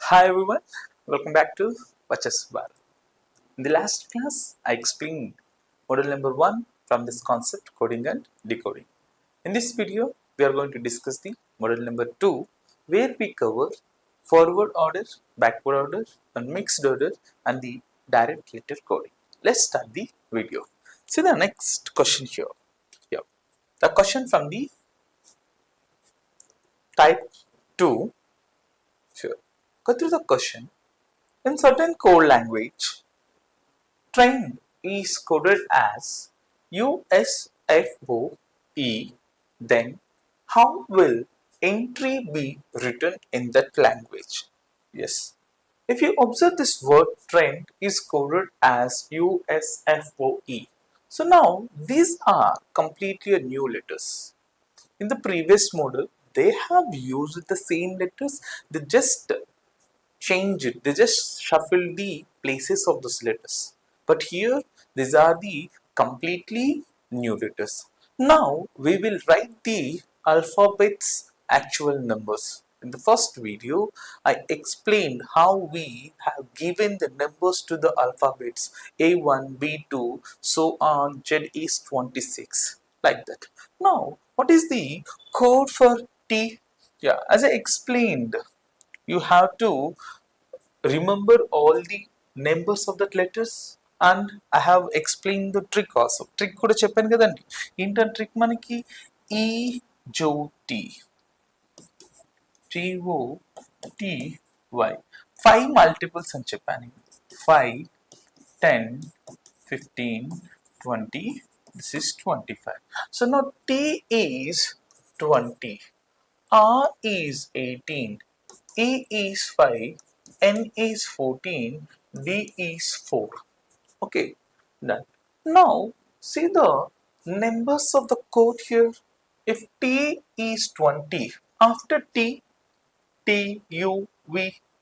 Hi everyone, welcome back to Vachas Bar. In the last class, I explained model number 1 from this concept coding and decoding. In this video, we are going to discuss the model number 2 where we cover forward order, backward order, and mixed order and the direct letter coding. Let's start the video. See the next question here. Yeah. The question from the type 2. Sure. Go through the question. In certain code language, trend is coded as USFOE, then how will entry be written in that language? Yes. If you observe this word trend is coded as USFOE. So now these are completely new letters. In the previous model, they have used the same letters, they just change it, they just shuffle the places of those letters. But here, these are the completely new letters. Now, we will write the alphabet's actual numbers. In the first video, I explained how we have given the numbers to the alphabets A1, B2, so on, Z is 26, like that. Now, what is the code for T? Yeah, as I explained, you have to remember all the numbers of that letters, and I have explained the trick also. Trick కూడా చెప్పాను కదండి. ఏంటంటే trick మనకి ఈ జో T T O T Y 5 multiples అని చెప్పాను. 5 10 15 20. This is 25. So now T is 20, R is 18, E is 5, N is 14, D is 4. Okay, done. Now see the numbers of the code here. If T is 20, after T, T, U, V,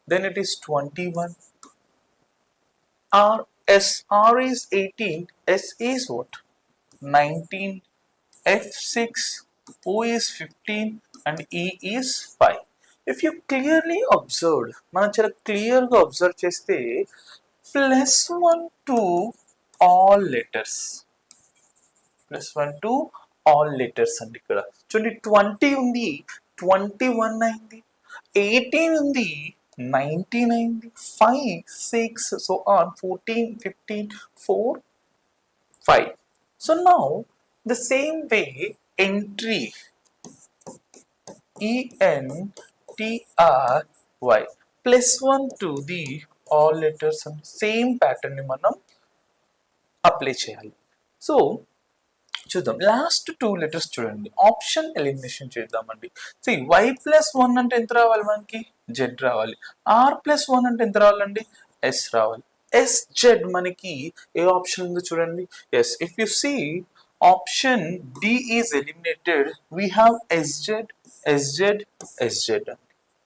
then it is 21. R, S, R is 18, S is what? 19, F6, O is 15, and E is 5. If you clearly observed, మనం చాలా క్లియర్గా observe చేస్తే +1 to all letters. +1 to all letters అండి. ఇక్కడ చూడండి 20 ఉంది, 21 అయింది, 18 ఉంది, 19 అయింది, 5, 6, so on, 14, 15, 4, 5. So now the same way entry ENTRY +1 to the all letters and same pattern ని మనం అప్లై చేయాలి. సో చూద్దాం, లాస్ట్ 2 లెటర్స్ చూడండి, ఆప్షన్ ఎలిమినేషన్ చేద్దామండి. సి Y+1 అంటే ఎంత రావాలి మనకి? జెడ్ రావాలి. R+1 అంటే ఎంత రావాలండి? ఎస్ రావాలి. SZ మనకి ఏ ఆప్షన్ ఉందో చూడండి. Yes, if you see option D is eliminated, we have SZ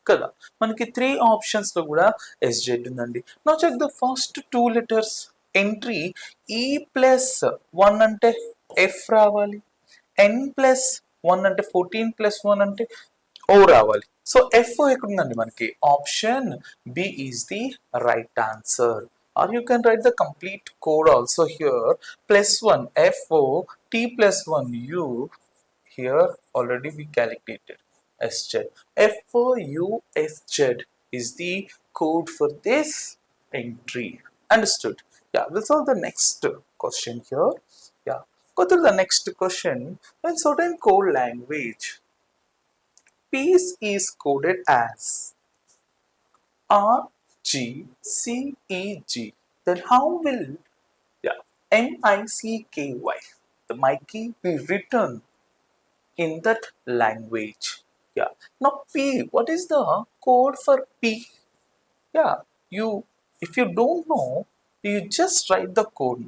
కదా. మనకి 3 ఆప్షన్స్ లో కూడా SZ ఉందండి. Now check the first 2 letters. Entry E+1 అంటే ఎఫ్ రావాలి, N+1 అంటే 14+1 అంటే ఓ రావాలి. సో ఎఫ్ ఎక్కడ ఉందండి మనకి? Option B is the right answer. Or you can write the complete code also here. +1 FO T+1 U. Here already we calculated SZ. FOUSZ is the code for this entry. Understood? Yeah, we'll solve the next question here. Yeah, go through the next question. In certain code language, piece is coded as RGCEG. Then how will MICKY, the Mikey, be written in that language? Yeah. Now P, what is the code for P? Yeah, if you don't know, you just write the code.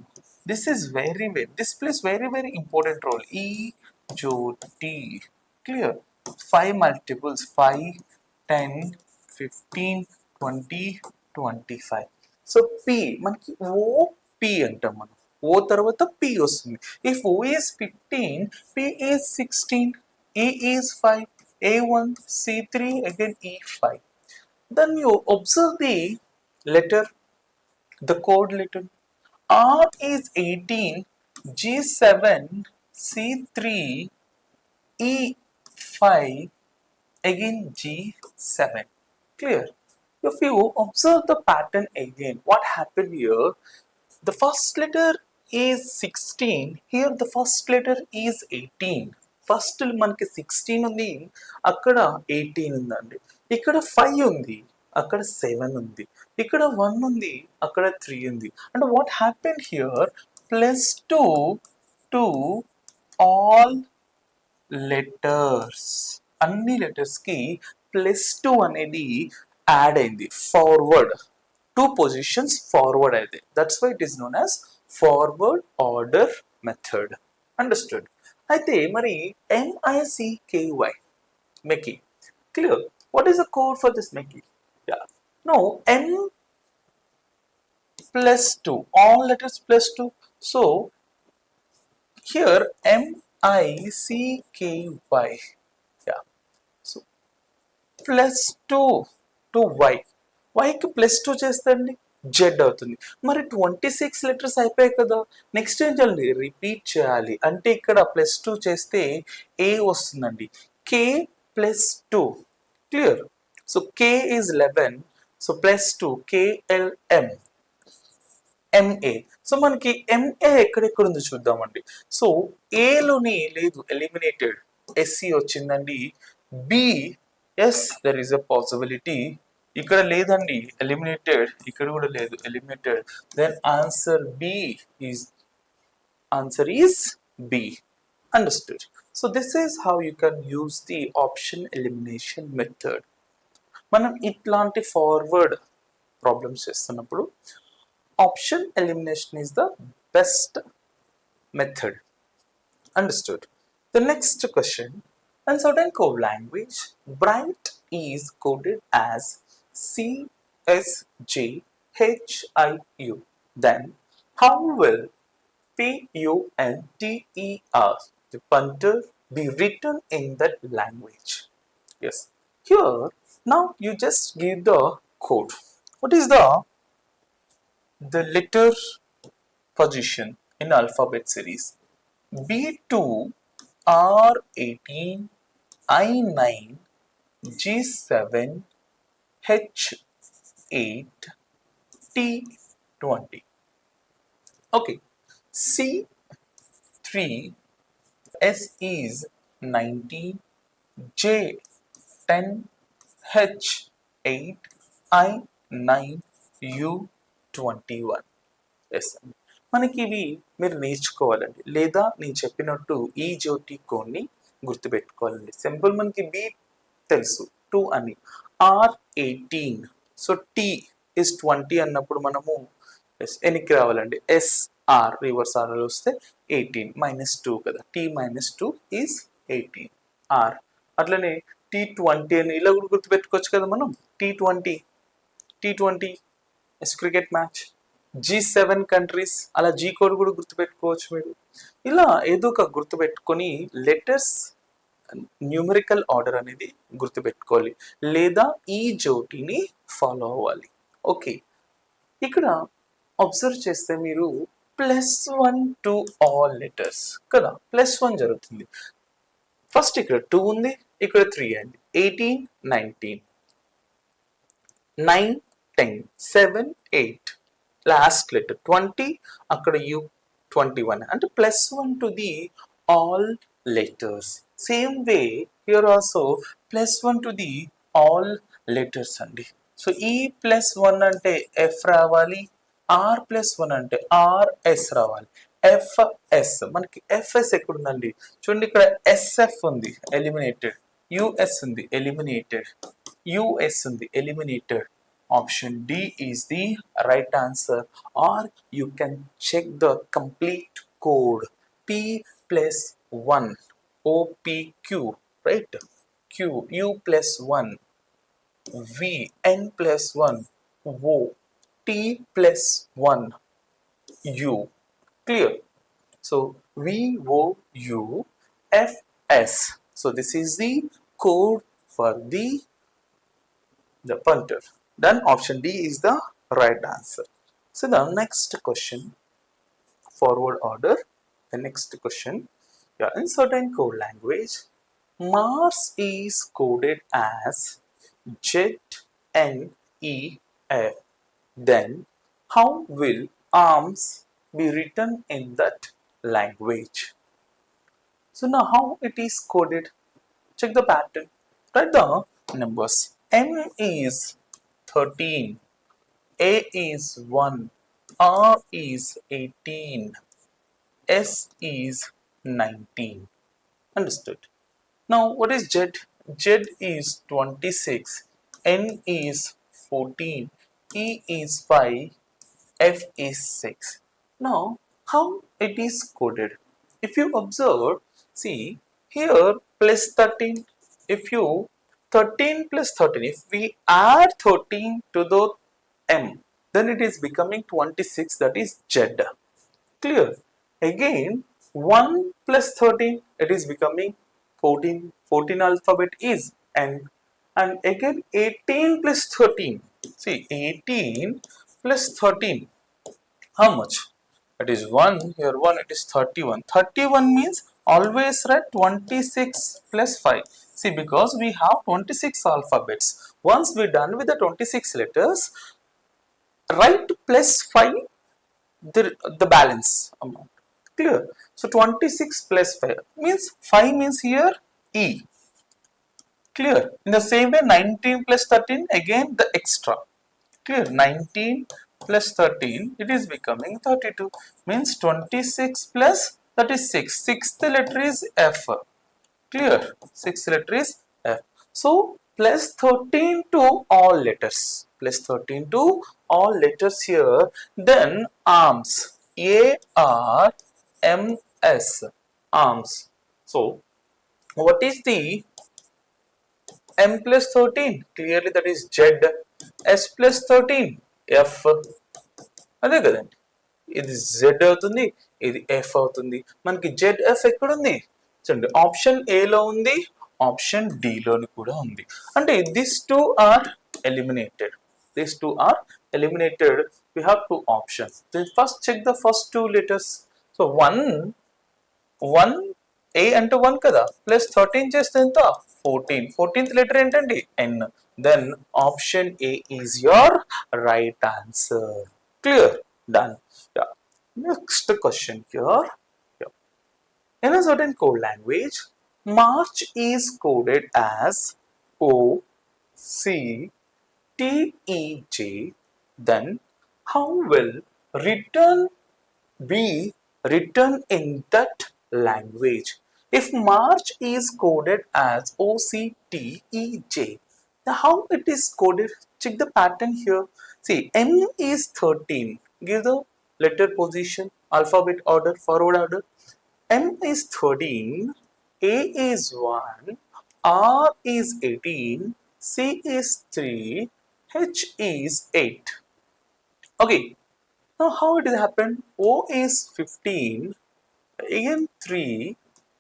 This is this plays very important role. EJOT. Clear? 5 multiples, 5, 10, 15, 20, 25. So P, మనకి OP అంటాం మనం. O తర్వాత P వస్తుంది. If O is 15, P is 16, E is 5, A1, C3, again E5. Then you observe the letter, the code letter. R is 18, G7, C3, E5, again G7. Clear? If you observe the pattern again, what happened here? The first letter is 16. Here the first letter is 18. First మనకి 16 ఉంది, అక్కడ 18 ఉందండి. ఇక్కడ 5 ఉంది, అక్కడ 7 ఉంది. ఇక్కడ 1 ఉంది, అక్కడ 3 ఉంది. And what happen here? +2 to all letters. అన్ని లెటర్స్కి +2 అనేది యాడ్ అయింది ఫార్వర్డ్. 2 పొజిషన్స్ ఫార్వర్డ్ అయితే, that's why it is known as forward order method. Understood? అయితే మరి MECKY, mecky, clear? What is the code for this mecky? Yeah, no, M +2, all letters +2. So here MECKY, yeah, so +2 to Y. వైకి +2 చేస్తే Z అవుతుంది. మరి 26 letters అయిపోయాయి కదా, next ఏం చేయాలి? Repeat చేయాలి. అంటే ఇక్కడ +2 చేస్తే ఏ వస్తుందండి, K +2. Clear? So K is 11, so +2 KLM, MA. So మనకి MA ఎక్కడెక్కడ ఉందో చూద్దామండి. సో ఏలోని లేదు, ఎలిమినేటెడ్, SC వచ్చిందండి. B, yes there is a possibility. ఇక్కడ లేదండి, ఎలిమినేటెడ్. ఇక్కడ కూడా లేదు, eliminated. Then answer is B. Understood? So this is how you can use the option elimination method. మనం ఇట్లాంటి ఫార్వర్డ్ ప్రాబ్లమ్స్ చేస్తున్నప్పుడు option elimination is the best method. Understood? The next question. In certain code language, bright is coded as CSJHIU. Then how will PUNTER, the punter, be written in that language? Yes. Here, now you just give the code. What is the letter position in alphabet series? B2, R18, I9, G7, H8, T20. Okay, C3, S is 19, J10, H8, I9, U21. Yes, మనకి ఇవి మీరు నేర్చుకోవాలండి, లేదా నేను చెప్పినట్టు ఈ జ్యోతి కోడ్ని గుర్తుపెట్టుకోవాలండి. Simple, మనకి బి తెలుసు, 2 అని. R18, సో T is 20 అన్నప్పుడు మనము ఎనికి రావాలండి, SR, రివర్స్ ఆర్ వస్తే 18 -2 కదా, T -2 ఈజ్ 18 R. అట్లనే T20 అని ఇలా కూడా గుర్తుపెట్టుకోవచ్చు కదా మనం. T20 yes cricket match. G7 countries, అలా G కోడ్ కూడా గుర్తుపెట్టుకోవచ్చు మీరు. ఇలా ఏదో ఒక గుర్తుపెట్టుకొని లెటర్స్ న్యూమరికల్ ఆర్డర్ అనేది గుర్తుపెట్టుకోవాలి, లేదా ఈ జోటిని ఫాలో అవ్వాలి. ఓకే, ఇక్కడ అబ్జర్వ్ చేస్తే మీరు +1 టు ఆల్ లెటర్స్ కదా, +1 జరుగుతుంది. ఫస్ట్ ఇక్కడ 2 ఉంది, ఇక్కడ 3 అయింది. 18, 19, 9, 10, 7, 8, లాస్ట్ లెటర్ 20, అక్కడ U21, అంటే +1 to the all letters. Same way here also +1 to the all letters అండి. సో ఈ +1 అంటే F రావాలి, R+1 అంటే RS రావాలి, FS. మనకి FS ఎక్కడుందండి చూడండి, ఇక్కడ SF ఉంది, ఎలిమినేటెడ్. US ఉంది, ఎలిమినేటెడ్. US ఉంది, eliminated. Option D is the right answer, or you can check the complete code. P+1, OPQ, right? Q, U+1, V, N+1, O, T+1, U. Clear? So VOU, FS. So this is the code for the the punter. Then option D is the right answer. So the next question, forward order. The next question, yeah, in certain code language, Mars is coded as ZNEF. Then how will arms be written in that language? So now how it is coded? Check the pattern. Write the numbers. M is 13, A is 1, R is 18, S is 19. Understood? Now what is Z? Z is 26, N is 14, E is 5, F is 6. Now, how it is coded? If you observe, see here plus 13. If you 13 plus 13, if we add 13 to the M, then it is becoming 26, that is Z. Clear? Again, 1 plus 13, it is becoming 14. 14 alphabet is N. And again 18 plus 13. See, 18 plus 13. How much? It is 1, here 1, it is 31. 31 means always write 26 plus 5. See, because we have 26 alphabets. Once we are done with the 26 letters, write plus 5 the balance amount. Clear? So 26 plus 5 means 5 means here E. Clear? In the same way 19 plus 13 again the extra. Clear? 19 plus 13 it is becoming 32 means 26 plus 36. Sixth letter is F. Clear? Sixth letter is F. So plus 13 to all letters. Plus 13 to all letters here. Then arms. ARMS. Arms. So what is the M plus 13? Clearly that is Z. S plus 13. F. అదే కదండి, ఇది Z అవుతుంది, ఇది F అవుతుంది. మనకి Z F ఎక్కడ ఉంది చూడండి, ఆప్షన్ ఏలో ఉంది, ఆప్షన్ డిలోని కూడా ఉంది. అంటే this two are eliminated. These two are eliminated. We have two options. Then first check the first two letters. So 1 A అంటే 1 కదా, ప్లస్ 13 చేస్తే ఎంత 14. 14th లెటర్ ఏంటండి N. Then option A is your right answer. Clear? Done. Yeah. Next question here. Yeah. In a certain code language, March is coded as O C T E J. Then how will return be written in that language? If March is coded as OCTEJ, now how it is coded? Check the pattern here. See, M is 13. Give the letter position, alphabet order, forward order. M is 13, A is 1, R is 18, C is 3, H is 8. Okay, now how it has happened? O is 15, again 3,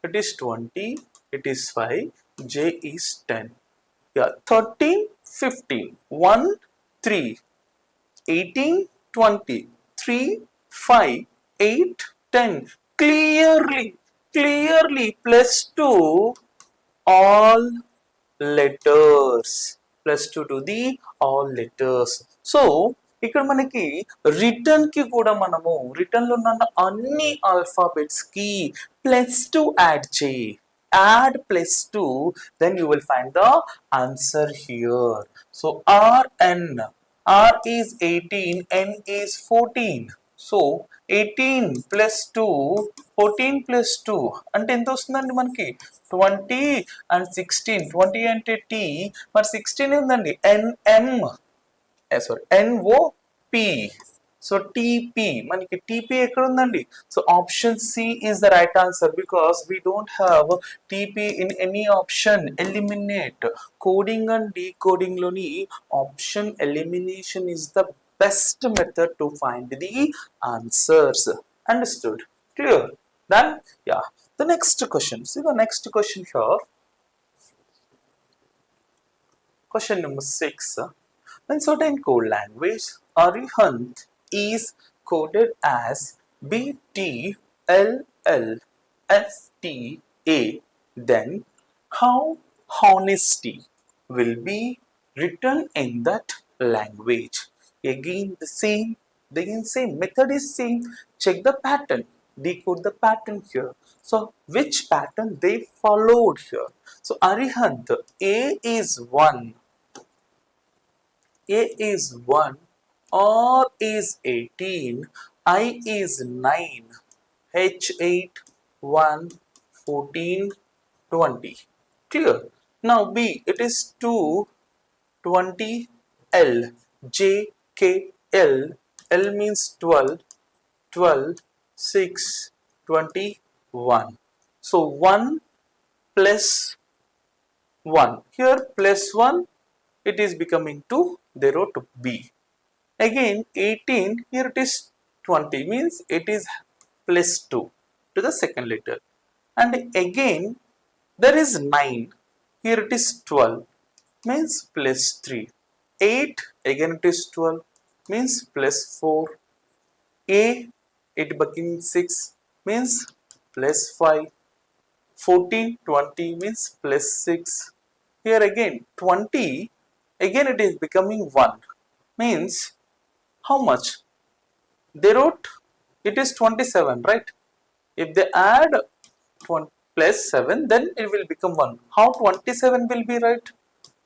it is 20, it is 5, J is 10. Yeah, 13, 15, 1, 3, 18, 20, 3, 5, 8, 10. Clearly plus 2 all letters. Plus 2 to the all letters. So ఇక్కడ మనకి return కి కూడా మనము return లో ఉన్న అన్ని alphabets కి +2 add చేయి. Add +2, then you will find the answer here. So RN, R is 18, N is 14. So 18 plus 2, 14 plus 2 అంటే ఎంత వస్తుందండి మనకి 20 and 16. 20 అంటే T, మరి 16 ఉందండి NM, sorry NOP. So TP, మనకి TP ఎక్కడ ఉందండి? So option C is the right answer because we don't have TP in any option. Eliminate. Coding and decoding లోని option elimination is the best method to find the answers. Understood? Clear? Done? Yeah. The next question. See the next question here. Question number 6. In certain code language, Arihant is coded as BTLLFTA. Then, how honesty will be written in that language? Again, the same method is same. Check the pattern, decode the pattern here. So, which pattern they followed here? So, Arihant, A is 1. A is 1, R is 18, I is 9, H 8, 1, 14, 20. Clear? Now B, it is 2, 20, L, J, K, L, L means 12, 12, 6, 21. So 1 plus 1. Here plus 1, it is becoming 2, they wrote B. Again 18, here it is 20, means it is plus 2 to the second letter. And again there is 9, here it is 12, means plus 3. 8, again it is 12, means plus 4. A, it became 6, means plus 5. 14, 20 means plus 6. Here again 20, again it is becoming 1, means how much? They wrote it is 27, right? If they add 20 plus 7, then it will become 1. How 27 will be, right?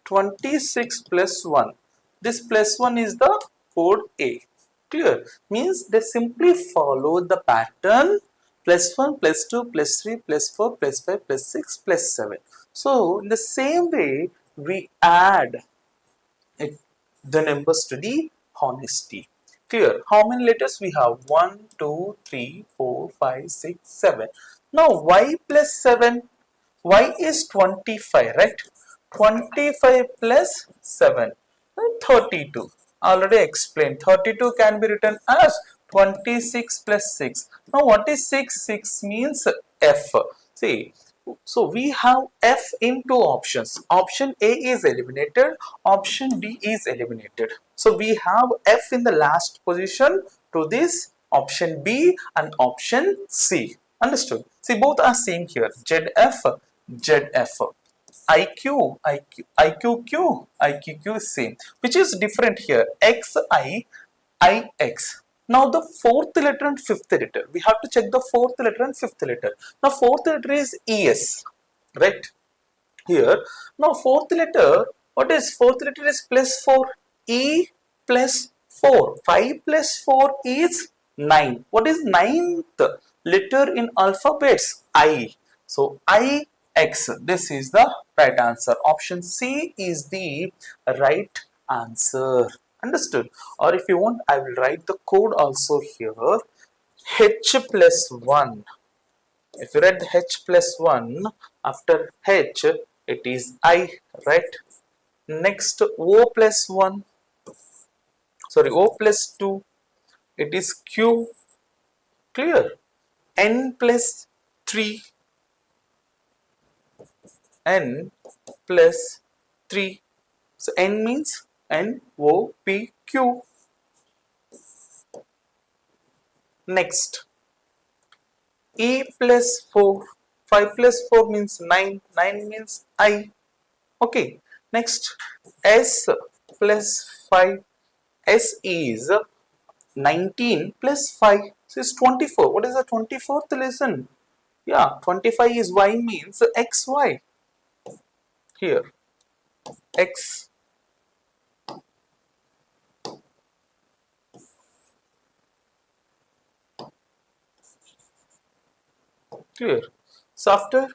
26 plus 1. This plus 1 is the code A. Clear? Means they simply follow the pattern plus 1, plus 2, plus 3, plus 4, plus 5, plus 6, plus 7. So, in the same way, we add it, the numbers to the honesty. Clear? How many letters we have? 1, 2, 3, 4, 5, 6, 7. Now, y plus 7. Y is 25, right? 25 plus 7. 32. Already explained. 32 can be written as 26 plus 6. Now, what is 6? 6 means F. See, so we have F in two options. Option A is eliminated, option B is eliminated. So we have F in the last position to this option B and option C. Understood? See, both are same here. ZF, ZF. IQ, IQ, IQQ, IQQ is same. Which is different here? XI, IX. Now the fourth letter and fifth letter. We have to check the fourth letter and fifth letter. Now fourth letter is ES, right? Here. Now fourth letter, what is fourth letter is plus 4. E plus 4. 5 plus 4 is 9. What is ninth letter in alphabets? I. So I X. This is the right answer. Option C is the right answer. Understood? Or if you want, I will write the code also here. H plus 1. If you read H plus 1, after H, it is I, right? Next, O plus 1. Sorry, O plus 2. It is Q. Clear? N plus 3. N plus 3. So N means N, O, P, Q. Next, E plus 4. 5 plus 4 means 9. 9 means I. Okay. Next, S plus 5. S is 19 plus 5. So it's 24. What is the 24th lesson? Yeah, 25 is Y means XY. Here, X. Clear? So after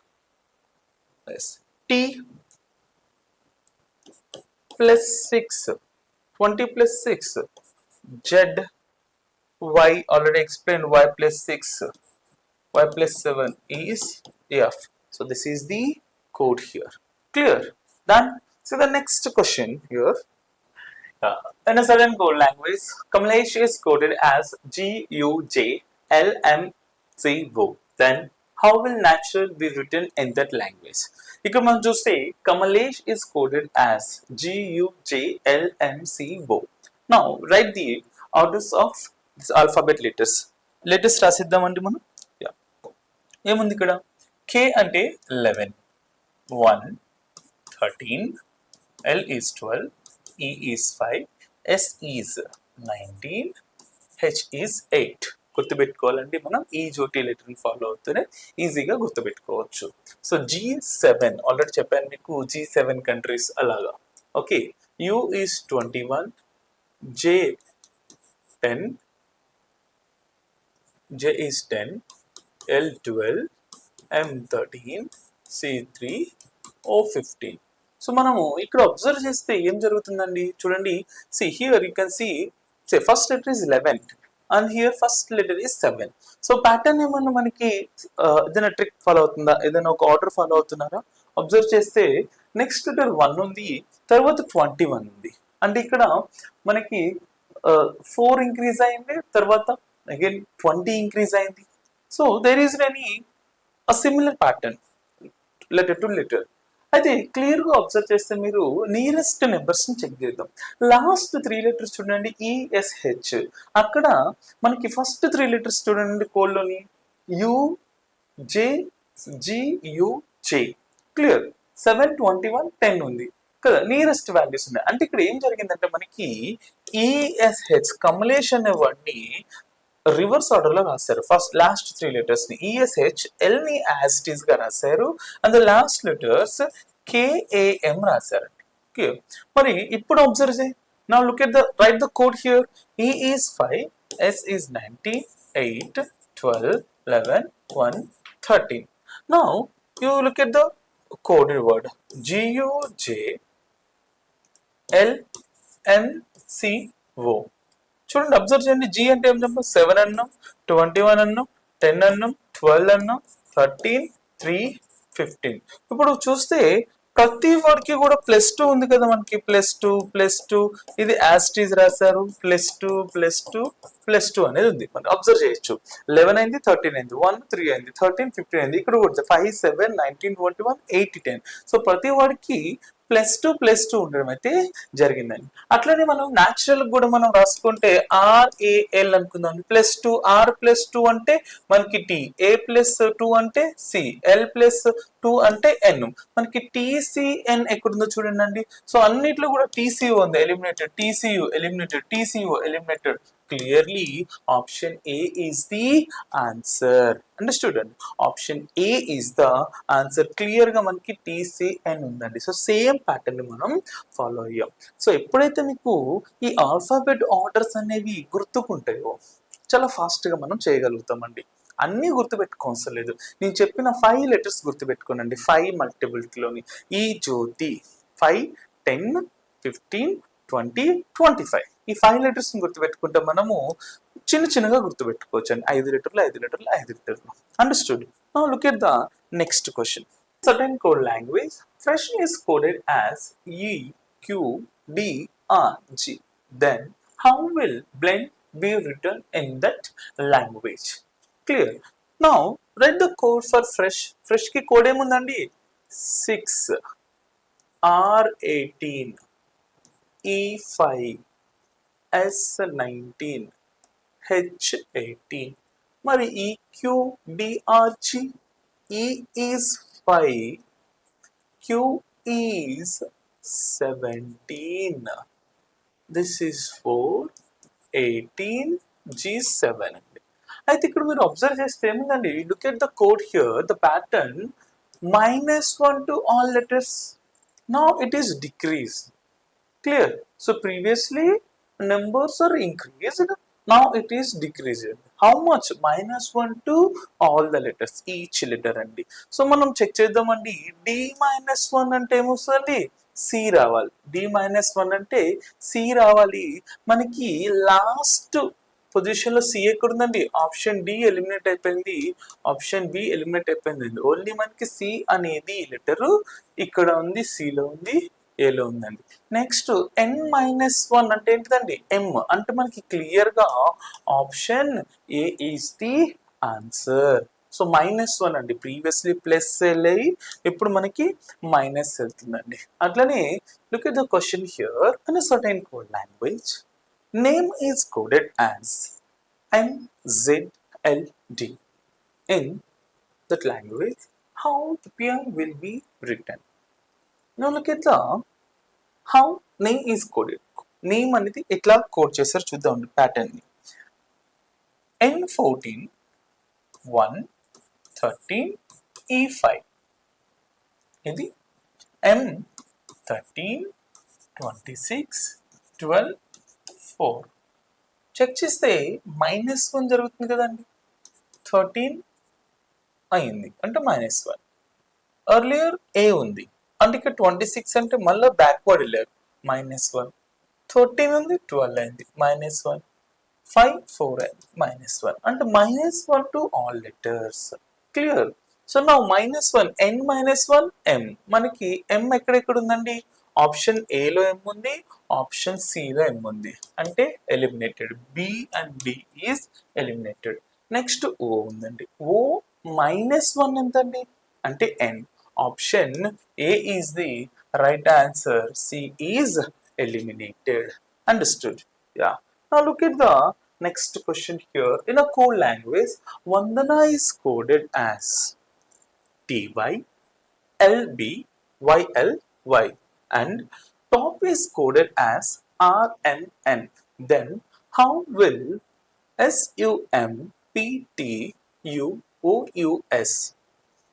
this, T plus 6. 20 plus 6. Z. Y already explained. Y plus 6. Y plus 7 is F. So this is the code here. Clear? Done. So the next question here. In a certain code language, Kamlesh is coded as GUJLMCO. Then how will natural be written in that language? ఇక్కడ మనం చూస్తే Kamlesh is coded as GUJLMCO. Now write the orders of this alphabet letters. Letters రాసిద్దామండి మనం. Yeah. ఏముంది ఇక్కడ? K అంటే 11, 1, 13, L is 12, E is 5, S is 19, H is 8. గుర్తుపెట్టుకోవాలండి, మనం ఈ జోటీ లెటర్ని ఫాలో అవుతూనే ఈజీగా గుర్తుపెట్టుకోవచ్చు. సో G7 ఆల్రెడీ చెప్పాను మీకు, G7 కంట్రీస్ అలాగా. Okay, U is 21, J10, J is 10, L12, M13, C3, O15. సో మనము ఇక్కడ అబ్జర్వ్ చేస్తే ఏం జరుగుతుందండి చూడండి. Here you can see first letter is 11 and here first letter is 7. So pattern ఏమన్నా మనకి ఏదైనా ట్రిక్ ఫాలో అవుతుందా, ఏదైనా ఒక ఆర్డర్ ఫాలో అవుతున్నారా? అబ్జర్వ్ చేస్తే నెక్స్ట్ లెటర్ 1 ఉంది, తర్వాత 21 ఉంది. అంటే ఇక్కడ మనకి 4 ఇంక్రీజ్ అయింది, తర్వాత అగైన్ 20 ఇంక్రీజ్ అయింది. So there is any a similar pattern letter to letter. అయితే క్లియర్గా అబ్జర్వ్ చేస్తే మీరు నియరెస్ట్ నెంబర్స్ని చెక్ చేద్దాం. లాస్ట్ 3 లెటర్స్ చూడండి, ESH. అక్కడ మనకి ఫస్ట్ 3 లెటర్స్ చూడండి, కోడ్లోని UJGUJ. క్లియర్, 7, 21, 10 ఉంది కదా, నియరెస్ట్ వాల్యూస్ ఉన్నాయి. అంటే ఇక్కడ ఏం జరిగిందంటే మనకి ESH కమలేష్ అనే వర్డ్ని రివర్స్ ఆర్డర్ లో రాశారు. ఫస్ట్ లాస్ట్ 3 లెటర్స్ ని ESH L ని యాజ్ ఇట్ ఈస్ గా రాశారు, and the last letters KAM రాశారు. ఓకే, మరి ఇప్పుడు అబ్జర్వ్ చేయి. Now look at the right the code here. E is 5, S is 19, 8, 12, 11, 1, 13. Now you look at the coded word GUJLMCO. చూడండి, observe చేయండి. G అంటే ఏం చెప్పాం? 7 అన్నాం, 21 అన్నాం, 10 అన్నాం, 12 అన్నాం, 13, 3, 15. ఇప్పుడు చూస్తే ప్రతి వర్డ్కి కూడా +2 ఉంది కదా మనకి. +2 ఇది యాస్టీజ్ రాశారు, +2 అనేది ఉంది. మనం అబ్జర్వ్ చేయొచ్చు. 11 అయింది, 13 అయింది, 1, 3 అయింది, 13, 15 అయింది. ఇక్కడ కూడా 5, 7, 19, 21, 8, 10. సో ప్రతి వర్డ్కి +2 ఉండడం అయితే జరిగిందండి. అట్లనే మనం న్యాచురల్ కూడా మనం రాసుకుంటే RAL అనుకుందాం. +2, R+2 అంటే మనకి T, A+2 అంటే C, L+2 అంటే N. మనకి TCN ఎక్కడుందో చూడండి. సో అన్నిట్లో కూడా TCO ఉంది, eliminated. TCU eliminated, TCO eliminated. Clearly option A is the answer. Understood అండి, option A is the answer. Clear గా మనకి TCN ఉందండి. సో సేమ్ ప్యాటర్న్ ని మనం ఫాలో అయ్యాం. సో ఎప్పుడైతే మీకు ఈ ఆల్ఫాబెట్ ఆర్డర్స్ అనేవి గుర్తుకుంటాయో చాలా ఫాస్ట్ గా మనం చేయగలుగుతామండి. అన్నీ గుర్తుపెట్టుకోవసరం లేదు. నేను చెప్పిన 5 లెటర్స్ గుర్తుపెట్టుకోనండి. 5 మల్టిపుల్స్లోని ఈ జ్యోతి 5, 10, 15, 20, 25 ఈ 5 లెటర్స్ గుర్తుపెట్టుకుంటే మనము చిన్నగా గుర్తుపెట్టుకోవచ్చు అండి. 5 లెటర్లు. Understood. Now look at the next question. Certain code language fresh is coded as EQDRG. Then how will blend be written in that language? Clear. Now write the code for fresh. Fresh ki code ఏముందండి? 6, R18, E5, S19, H18. మరి EQDRG, E is 5, Q is 17. This is 4, 18, G7 అండి. అయితే ఇక్కడ మీరు observe చేస్తే ఏముందండి? Look at the code here, the pattern -1 to all letters. Now it is decreased. Clear. So previously numbers are increased, now it is decreased. How much? -1 to all the letters, each letter అండి. So మనం check చేద్దామండి. D-1 అంటే ఏమొస్తుందండి? C రావాలి. D-1 అంటే C రావాలి. మనకి last position లో C ఎక్కడ ఉందండి? ఆప్షన్ D ఎలిమినేట్ అయిపోయింది, ఆప్షన్ B ఎలిమినేట్ అయిపోయింది. ఓన్లీ మనకి C అనేది లెటర్ ఇక్కడ ఉంది, C లో ఉంది, A లో ఉందండి. నెక్స్ట్ N-1 అంటే ఏంటిదండి? M అంటే మనకి క్లియర్ గా option A is the answer. So -1 అండి, ప్రీవియస్లీ ప్లస్ వెళ్ళి ఇప్పుడు మనకి మైనస్ వెళ్తుందండి. అట్లనే look at the question here, in a certain code language name is coded as NZLD. In that language, how the pair will be written? Now look at the how name is coded. Name అనేది ఎట్లా code చేస్తారు చూద్దాం pattern ని. N14 1 13 E5, ఇది M13 26 12 4. Check చేస్తే -1 జరుగుతుంది కదండి, 13 అయింది అంటే -1. ఎర్లియర్ ఏ ఉంది అంటే ఇక్కడ 26 అంటే మళ్ళీ బ్యాక్వర్డ్ వెళ్ళారు, -1. 13 ఉంది, 12 అయింది, -1. 5 4 అయింది, -1. అంటే -1 to all letters. Clear. So నా -1 n-1 m, మనకి m ఎక్కడెక్కడ ఉందండి, ఆప్షన్ ఏ లో m ఉంది, ఆప్షన్ సి లో m ఉంది, అంటే eliminated. B and D is eliminated. Next O ఉందండి, ఓ -1 ఎంతండి అంటే n. Option A is the right answer, C is eliminated. Understood? Yeah. Now look at the next question here. In a code language, Vandana is coded as TY, LB, YLY, and top is coded as RNN. Then how will SUMPTUOUS,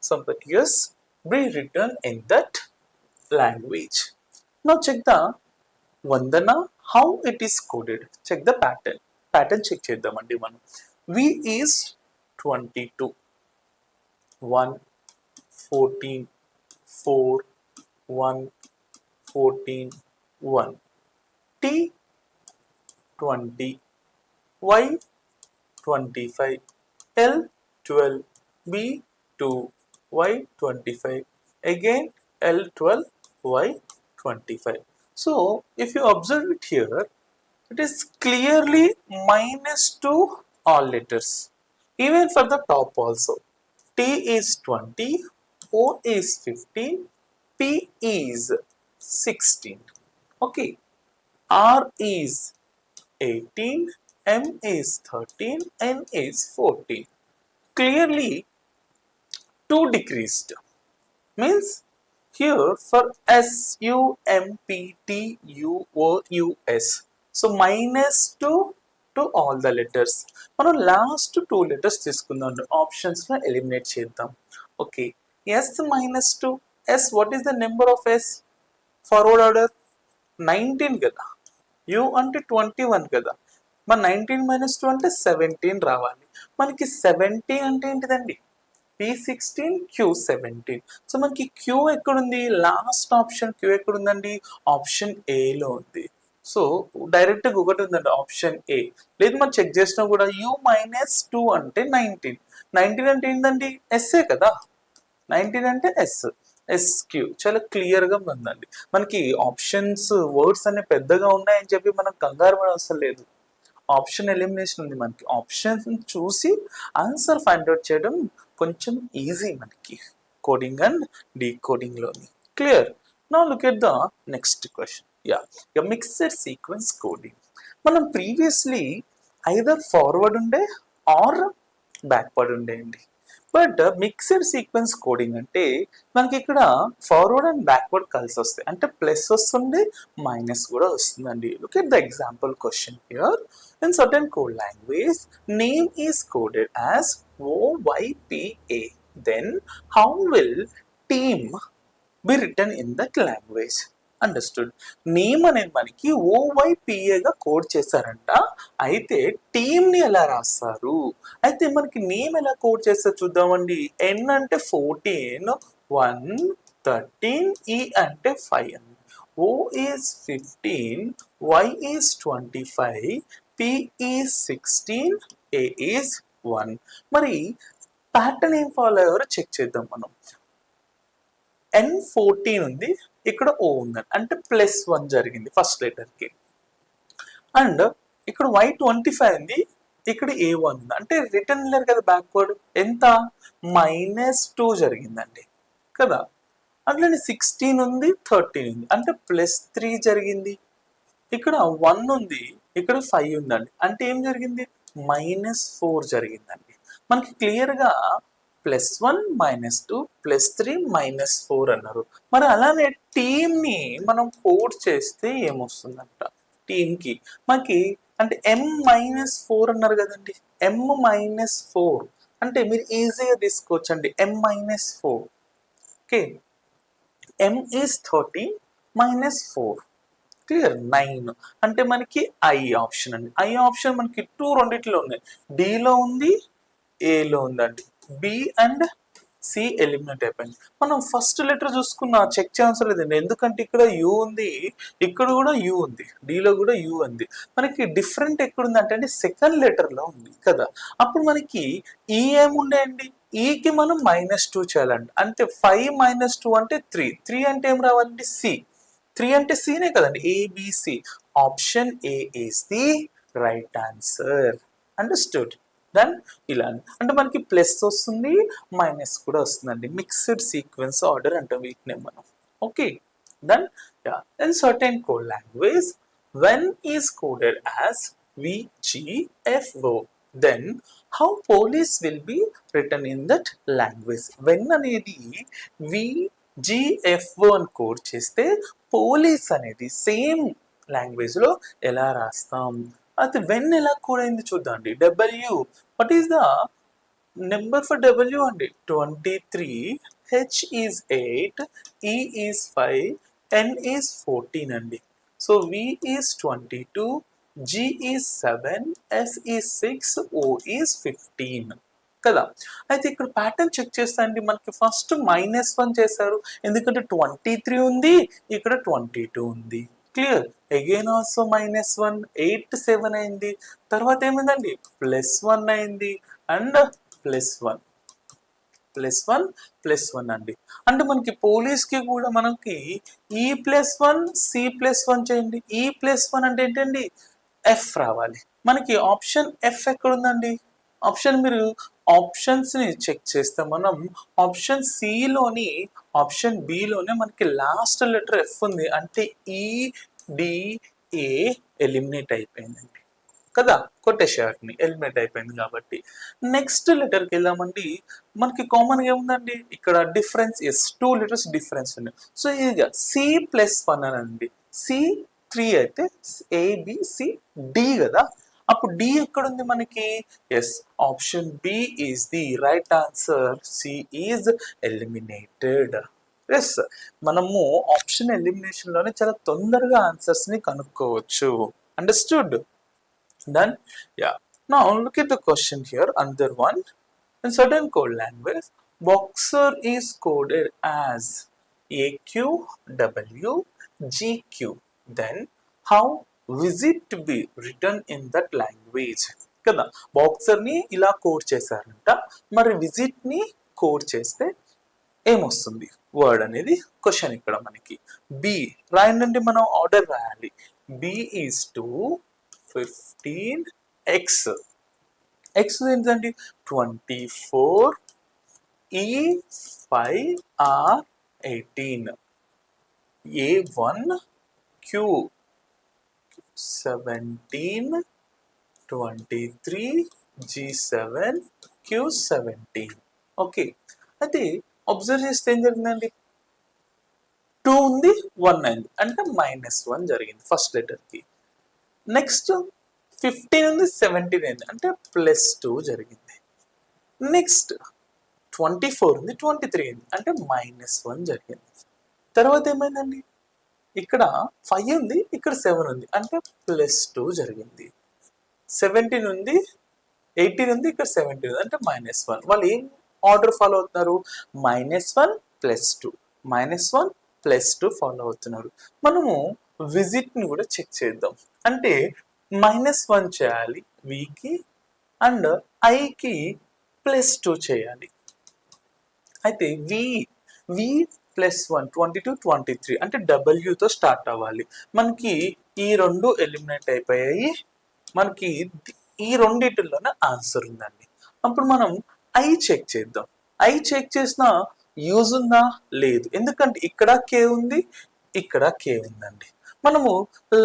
something else, be written in that language? Now check the Vandana, how it is coded. Check the pattern. Pattern check చేద్దామండి మనం. V is 22 1 14 4 1 14 1. T 20, Y 25, L 12, B 2, Y 25, again L 12, Y 25. So if you observe it here, it is clearly -2 all letters, even for the top also. T is 20, O is 15, P is 16. Okay, R is 18, M is 13, N is 14. Clearly 2 decreased. Means here for SUMPTUOUS, so -2 to all the letters. మనం last 2 letters తీసుకుందాం, options లో eliminate చేద్దాం. Okay, S -2, S what is the number of S forward order 19 కదా, U అంటే 21 కదా, మరి 19 - 2 అంటే 17 రావాలి. మనకి 17 అంటే ఏంటిదండి, P16 Q17. సో మనకి Q ఎక్కడుంది, లాస్ట్ ఆప్షన్ Q ఎక్కడుందండి, ఆప్షన్ ఏ లో ఉంది. సో డైరెక్ట్ ఒకటి ఉందండి ఆప్షన్ ఏ, లేదు మనం చెక్ చేసినా కూడా U -2 అంటే 19. 19 అంటే ఏంటండి, ఎస్ఏ కదా, 19 అంటే SQ. చాలా క్లియర్ గా ఉందండి. మనకి ఆప్షన్స్ వర్డ్స్ అనే పెద్దగా ఉన్నాయని చెప్పి మనం కంగారు పడ అవసరం లేదు. ఆప్షన్ ఎలిమినేషన్ ఉంది, మనకి ఆప్షన్స్ చూసి ఆన్సర్ ఫైండ్ అవుట్ చేయడం కొంచెం ఈజీ మనకి కోడింగ్ అండ్ డీకోడింగ్ లోని. Clear. Now look at the next question. Mixed sequence coding. మనం ప్రీవియస్లీ ఐదర్ ఫార్వర్డ్ ఉండే ఆర్ బ్యాక్వర్డ్ ఉండేయండి. బట్ మిక్స్డ్ సీక్వెన్స్ కోడింగ్ అంటే మనకి ఇక్కడ ఫార్వర్డ్ అండ్ బ్యాక్వర్డ్ కలిసి వస్తాయి, అంటే ప్లస్ వస్తుంది మైనస్ కూడా వస్తుందండి. Look at the example question here. In certain code language, name is coded as OYPA. Then how will team be written in that language? Understood. Name అనేది మనకి ఓవైపిఏగా code చేశారంట, అయితే టీమ్ ని ఎలా రాస్తారు, అయితే మనకి నేమ్ ఎలా కోడ్ చేస్తారు చూద్దామండి. ఎన్ అంటే 14, 1 13, ఈ అంటే 5, O is 15, Y is 25, P is 16, A is 1. మరి ప్యాటర్న్ ఏం ఫాలో అయ్యారో చెక్ చేద్దాం మనం. N14 ఉంది, ఇక్కడ O ఉందండి, అంటే +1 జరిగింది ఫస్ట్ లెటర్ కి. అండ్ ఇక్కడ Y25 ఉంది, ఇక్కడ A1 ఉంది అంటే రిటర్న్ వెళ్ళారు కదా బ్యాక్వర్డ్, ఎంత -2 జరిగిందండి కదా. అట్లనే 16 ఉంది 13 ఉంది అంటే +3 జరిగింది. ఇక్కడ 1 ఉంది ఇక్కడ 5 ఉందండి అంటే ఏం జరిగింది -4 జరిగిందండి. మనకి క్లియర్గా +1 -2 +3 -4 అన్నారు. మరి అలానే టీమ్ని మనం కోడ్ చేస్తే ఏమొస్తుందంట టీమ్కి మనకి అంటే M-4 అన్నారు కదండి. M-4 అంటే మీరు ఈజీగా తీసుకోవచ్చండి. M-4 okay. M is 13 -4 clear 9 అంటే మనకి ఐ ఆప్షన్ అండి. ఐ ఆప్షన్ మనకి రెండిట్లో ఉన్నాయి, డిలో ఉంది ఏలో ఉందండి. బి అండ్ సి ఎలిమినేట్ అయిపోయింది. మనం ఫస్ట్ లెటర్ చూసుకున్నా చెక్ చేయవసరం లేదండి ఎందుకంటే ఇక్కడ యూ ఉంది ఇక్కడ కూడా యూ ఉంది డిలో కూడా యూ ఉంది. మనకి డిఫరెంట్ ఎక్కడుంది అంటే సెకండ్ లెటర్ లో ఉంది కదా. అప్పుడు మనకి ఈ ఏముండే అండి ఈకి మనం -2 చేయాలండి అంటే 5 -2 అంటే 3 అంటే ఏం రావాలండి సి. 3 అంటే సీనే కదండి A B C. Option A is the right answer. Understood. Then ఇలా అంటే మనకి ప్లస్ వస్తుంది మైనస్ కూడా వస్తుందండి. మిక్స్డ్ సీక్వెన్స్ ఆర్డర్ అంటాం వీటిని మనం. Okay. Then in certain code language when is coded as VGFO, then how police will be written in that language. when అనేది VGFO అని కోడ్ చేస్తే పోలీస్ అనేది సేమ్ లాంగ్వేజ్ లో ఎలా రాస్తాం. అయితే వెన్ ఎలా కోడ్ అయింది చూద్దాండి. W what is the number for W అండి 23, హెచ్ ఈజ్ 8, ఈ ఈజ్ 5, ఎన్ ఈజ్ 14 అండి. So V is 22, G is 7, F is 6, O is 15 కదా. అయితే ఇక్కడ ప్యాటర్న్ చెక్ చేస్తా అండి. మనకి ఫస్ట్ -1 చేశారు ఎందుకంటే 23 ఉంది ఇక్కడ 22 ఉంది. క్లియర్. అగైన్ ఆల్సో -1 8 7 అయింది. తర్వాత ఏమైందండి +1 అయింది అండ్ +1 +1 అండి. అంటే మనకి పోలీస్ కి కూడా మనకి E+1 C+1 చేయండి. E+1 అంటే ఏంటండి ఎఫ్ రావాలి. మనకి ఆప్షన్ ఎఫ్ ఎక్కడ ఉందండి. ఆప్షన్ మీరు ఆప్షన్స్ ని చెక్ చేస్తే మనం ఆప్షన్ సిలోని ఆప్షన్ బిలోనే మనకి లాస్ట్ లెటర్ ఎఫ్ ఉంది అంటే ఈడిఏ ఎలిమినేట్ అయిపోయిందండి కదా. కొట్టేశారు ఎలిమినేట్ అయిపోయింది కాబట్టి నెక్స్ట్ లెటర్కి వెళ్దామండి. మనకి కామన్ గా ఏముందండి ఇక్కడ డిఫరెన్స్ ఎస్ 2 లెటర్స్ డిఫరెన్స్ ఉన్నాయి. సో ఇది C+1 అనండి. C3 అయితే ఏబిసి డి కదా. అప్పుడు డి ఎక్కడుంది మనకి. Yes option B is the right answer. C is eliminated. Yes మనము ఆప్షన్ ఎలిమినేషన్ లోనే చాలా తొందరగా ఆన్సర్స్ ని కనుక్కోవచ్చు. Understood. Then now look at the question here. Another one. In certain code language boxer is coded as AQWGQ. Then how visit be written in that language కదా. Boxer ని ఇలా code చేశారంట. మరి విజిట్ ని code చేస్తే ఏమొస్తుంది word అనేది question ఇక్కడ మనకి. బి రాయండి మనం ఆర్డర్ రాయాలి. బి ఈజ్ 2 15 ఎక్స్ ఏంటండి 24 E 5 R 18 A1 Q 17 23 G7 Q17. Okay. అయితే అబ్జర్వ్ చేస్తే ఏం జరిగిందండి 2 ఉంది 1 అయింది అంటే -1 జరిగింది ఫస్ట్ లెటర్ కి. నెక్స్ట్ 15 ఉంది 17 అయింది అంటే +2 జరిగింది. నెక్స్ట్ 24 ఉంది 23 అయింది అంటే -1 జరిగింది. తర్వాత ఏమైందండి ఇక్కడ 5 ఉంది ఇక్కడ 7 ఉంది అంటే +2 జరిగింది. 17 ఉంది 18 ఉంది ఇక్కడ 17 ఉంది అంటే -1. వాళ్ళు ఏం ఆర్డర్ ఫాలో అవుతున్నారు -1 +2 -1 +2 ఫాలో అవుతున్నారు. మనము విజిట్ ని కూడా చెక్ చేద్దాం. అంటే -1 చేయాలి వికి అండ్ ఐకి +2 చేయాలి. అయితే వి +1 22 23 అంటే డబ్ల్యూతో స్టార్ట్ అవ్వాలి. మనకి ఈ రెండు ఎలిమినేట్ అయిపోయాయి. మనకి ఈ రెండిటిలోనే ఆన్సర్ ఉందండి. అప్పుడు మనం ఐ చెక్ చేద్దాం. ఐ చెక్ చేసినా యూజ్ ఉందా లేదు, ఎందుకంటే ఇక్కడ కే ఉంది, ఇక్కడ కే ఉందండి. మనము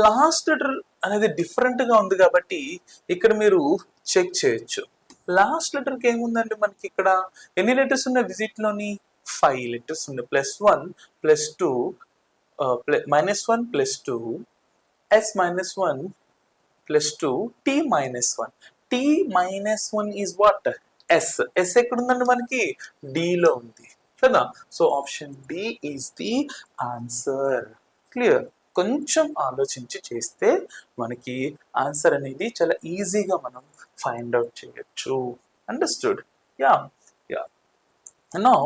లాస్ట్ లెటర్ అనేది డిఫరెంట్ గా ఉంది కాబట్టి ఇక్కడ మీరు చెక్ చేయొచ్చు. లాస్ట్ లెటర్ కి ఏముందండి, మనకి ఇక్కడ ఎన్ని లెటర్స్ ఉన్నాయి విజిట్ లోని? 5 లెటర్స్ ఉన్నాయి. +1 +2 -1 +2 S-1 +2 T-1. T-1 is what? S. S ఎక్కడుందండి మనకి? D లో ఉంది కదా. సో option D is the answer. Clear? కొంచెం ఆలోచించి చేస్తే మనకి ఆన్సర్ అనేది చాలా ఈజీగా మనం ఫైండ్ అవుట్ చేయొచ్చు. Understood? Yeah yeah. Now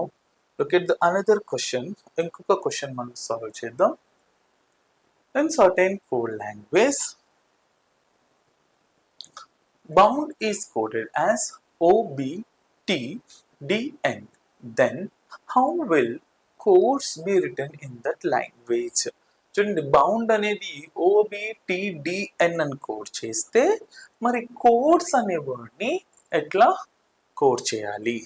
look at the another question. ఇంకొక క్వశ్చన్ మనం సాల్వ్ చేద్దాం. In certain code language, bound is coded as OBTDN. Then how will codes be written in that language? చూడండి, bound అనేది OBTDN అని code చేస్తే మరి codes అనే వర్డ్ని ఎట్లా కోడ్ చేయాలి?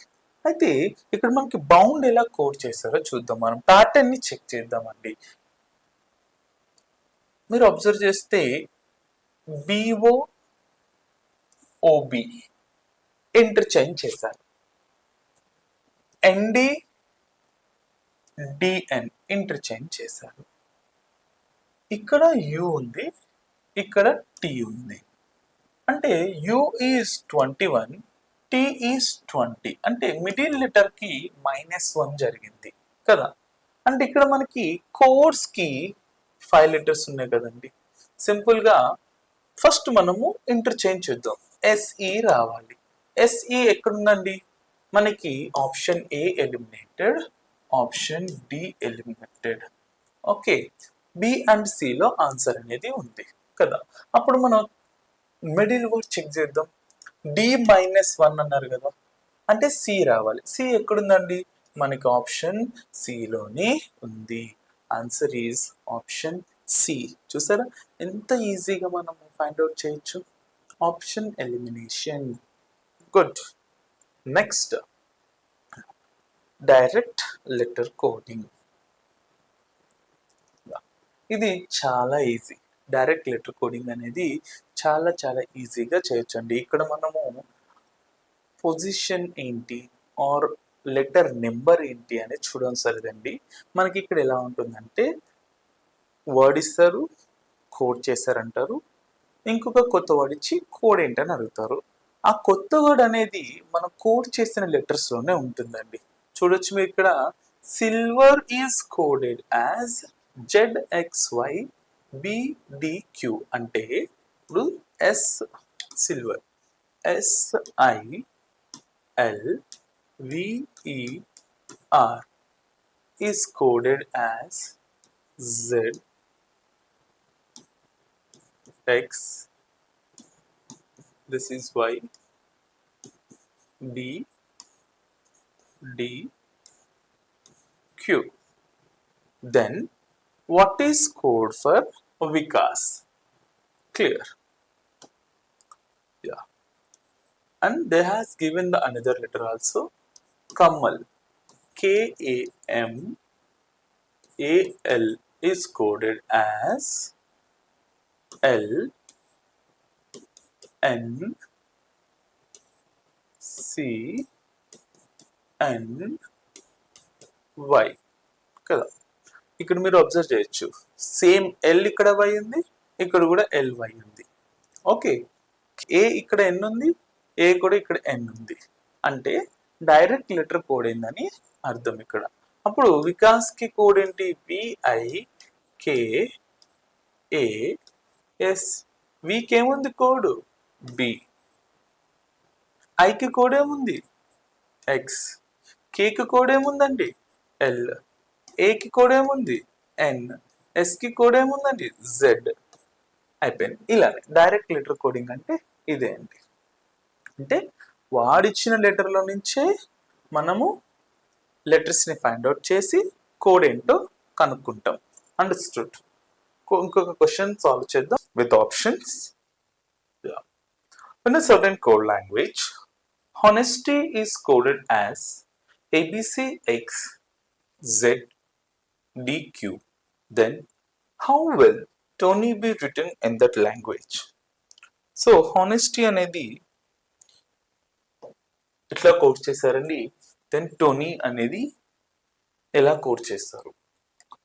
అయితే ఇక్కడ మనకి బౌండ్ ఎలా కోడ్ చేస్తారో చూద్దాం. మనం ప్యాటర్న్ ని చెక్ చేద్దామండి. మీరు అబ్జర్వ్ చేస్తే BOOB ఇంటర్చేంజ్ చేశారు. NDDN ఇంటర్చేంజ్ చేశారు. ఇక్కడ U ఉంది, ఇక్కడ T ఉంది. అంటే U ఈజ్ 21, T ఈజ్ 20. అంటే మిడిల్ లెటర్ కి -1 జరిగింది కదా. అంటే ఇక్కడ మనకి కోడ్స్ కి 5 లెటర్స్ ఉన్నాయి కదండి. సింపుల్ గా ఫస్ట్ మనము ఇంటర్చేంజ్ చేద్దాం. SE రావాలి. SE ఎక్కడుందండి మనకి? Option A eliminated, option D eliminated. Okay, B and సిలో ఆన్సర్ అనేది ఉంది కదా. అప్పుడు మనం మిడిల్ వర్డ్ చెక్ చేద్దాం. D-1 అన్నారు కదా, అంటే సి రావాలి. సి ఎక్కడుందండి మనకి? ఆప్షన్ సిలోనే ఉంది. Answer is option C. చూసారా ఎంత ఈజీగా మనం ఫైండ్ అవుట్ చేయొచ్చు? Option elimination. Good. Next, direct letter coding. ఇది చాలా ఈజీ. డైరెక్ట్ లెటర్ కోడింగ్ అనేది చాలా చాలా ఈజీగా చేయొచ్చండి. ఇక్కడ మనము పొజిషన్ ఏంటి ఆర్ లెటర్ నెంబర్ ఏంటి అనేది చూడవసరిదండి. మనకి ఇక్కడ ఎలా ఉంటుందంటే వర్డ్ ఇస్తారు, కోడ్ చేశారంటారు, ఇంకొక కొత్త వర్డ్ ఇచ్చి కోడ్ ఏంటని అడుగుతారు. ఆ కొత్త వర్డ్ అనేది మనం కోడ్ చేసిన లెటర్స్ లోనే ఉంటుందండి. చూడొచ్చు మీరు ఇక్కడ silver is coded as ZXYBDQ. అంటే ఇప్పుడు yes silver SILVER is coded as ZX, this is Y, B, D, Q. Then what is code for Vikas? Clear? Yeah. And they has given the another letter also, Kamal, KAMAL is coded as LNCNY కదా. ఇక్కడ మీరు observe చేయొచ్చు, same L ఇక్కడ why ఉంది, ఇక్కడ కూడా LY ఉంది. Okay, ఏ ఇక్కడ ఎన్ ఉంది, ఏ కూడా ఇక్కడ ఎన్ ఉంది. అంటే డైరెక్ట్ లెటర్ కోడ్ ఏందని అర్థం ఇక్కడ. అప్పుడు వికాస్ కి కోడ్ ఏంటి? VIKAS. వీకి ఏముంది కోడ్? బి. ఐకి కోడ్ ఏముంది? X. కేకి కోడ్ ఏముందండి? L. ఏకి కోడ్ ఏముంది? N. ఎస్కి కోడ్ ఏముందండి? Z. అయిపోయింది. ఇలానే డైరెక్ట్ లెటర్ కోడింగ్ అంటే ఇదే అండి. అంటే వాడిచ్చిన లెటర్లో నుంచే మనము లెటర్స్ని ఫైండ్ అవుట్ చేసి కోడ్ ఏంటో కనుక్కుంటాం. అండర్స్టూడ్? ఇంకొక క్వశ్చన్ సాల్వ్ చేద్దాం with options. In a certain code language, honesty is coded as ABCXZDQ. Then, how will Tony be written in that language? So, honesty అనేది ఇట్లా కోడ్ చేశారండి. దెన్ టోనీ అనేది ఎలా code చేస్తారు?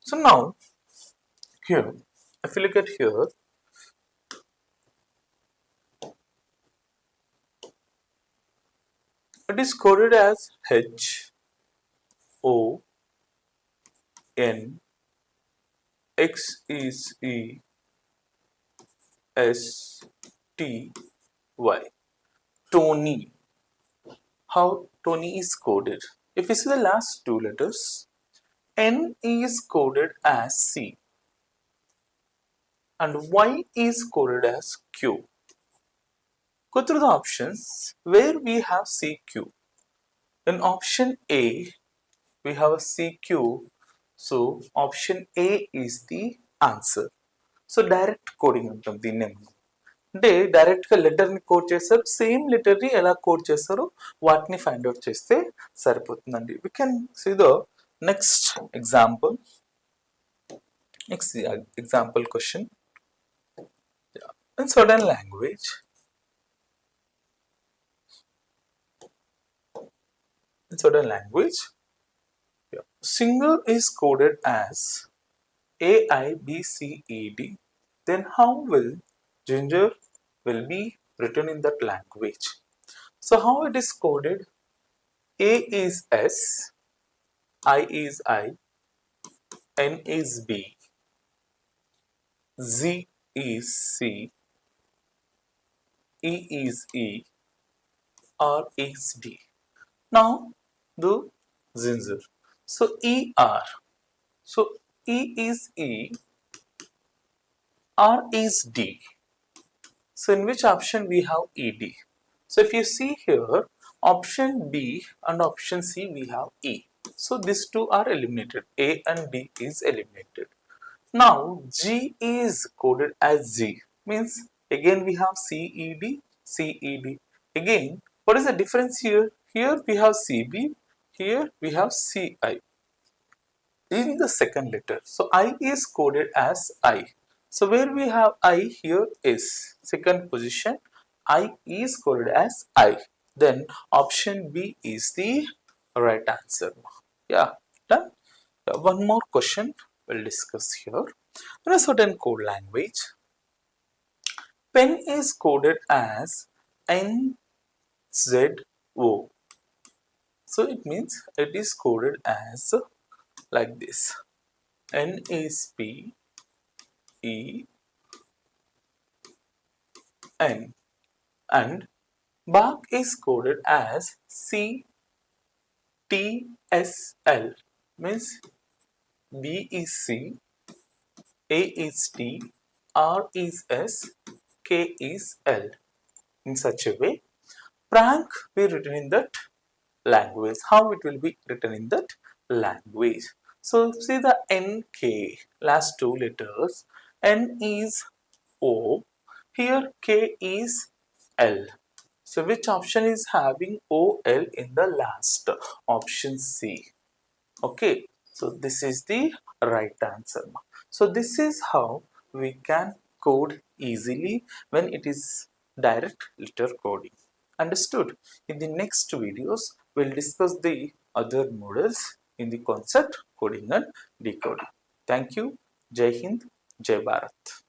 So now here, if you look at here, it is coded as HONXESESTY. Tony. How Tony is coded? If you see the last two letters, N is coded as C and Y is coded as Q. Go through the options where we have CQ. In option A, we have a CQ. So option A is the answer. So direct coding ఉంటుంది దీన్ని అంటే డైరెక్ట్గా లెటర్ని code చేస్తారు, same లెటర్ని ఎలా code చేస్తారో వాటిని ఫైండ్ అవుట్ చేస్తే సరిపోతుందండి. We can see the next example. Question. In certain language, singer is coded as AIBCED. Then how will ginger will be written in that language? So how it is coded? A is S, I is I, N is B, Z is C, E is E, R is D. Now the ginger. So ER. So E is E, R is D. So in which option we have ED? So if you see here, option B and option C we have E. So these two are eliminated. A and D is eliminated. Now G is coded as Z. Means again we have CED, CED. Again, what is the difference here? Here we have CB, here we have CI. In the second letter. So I is coded as I. So where we have I, here is second position. I is coded as I. Then option B is the right answer. Yeah, done. One more question we'll discuss here. In a certain code language, pen is coded as NZO. So it means it is coded as like this. N is P, E, N, and bark is coded as C, T, S, L. Means B is C, A is T, R is S, K is L. In such a way, prank be written in that language. How it will be written in that language? So see the NK, last two letters. N is O. Here K is L. So which option is having OL in the last? Option C. Okay. So this is the right answer. So this is how we can code easily when it is direct letter coding. Understood? In the next videos, we'll discuss the other models in the concept coding and decoding. Thank you. Jai Hind. Jai Bharat.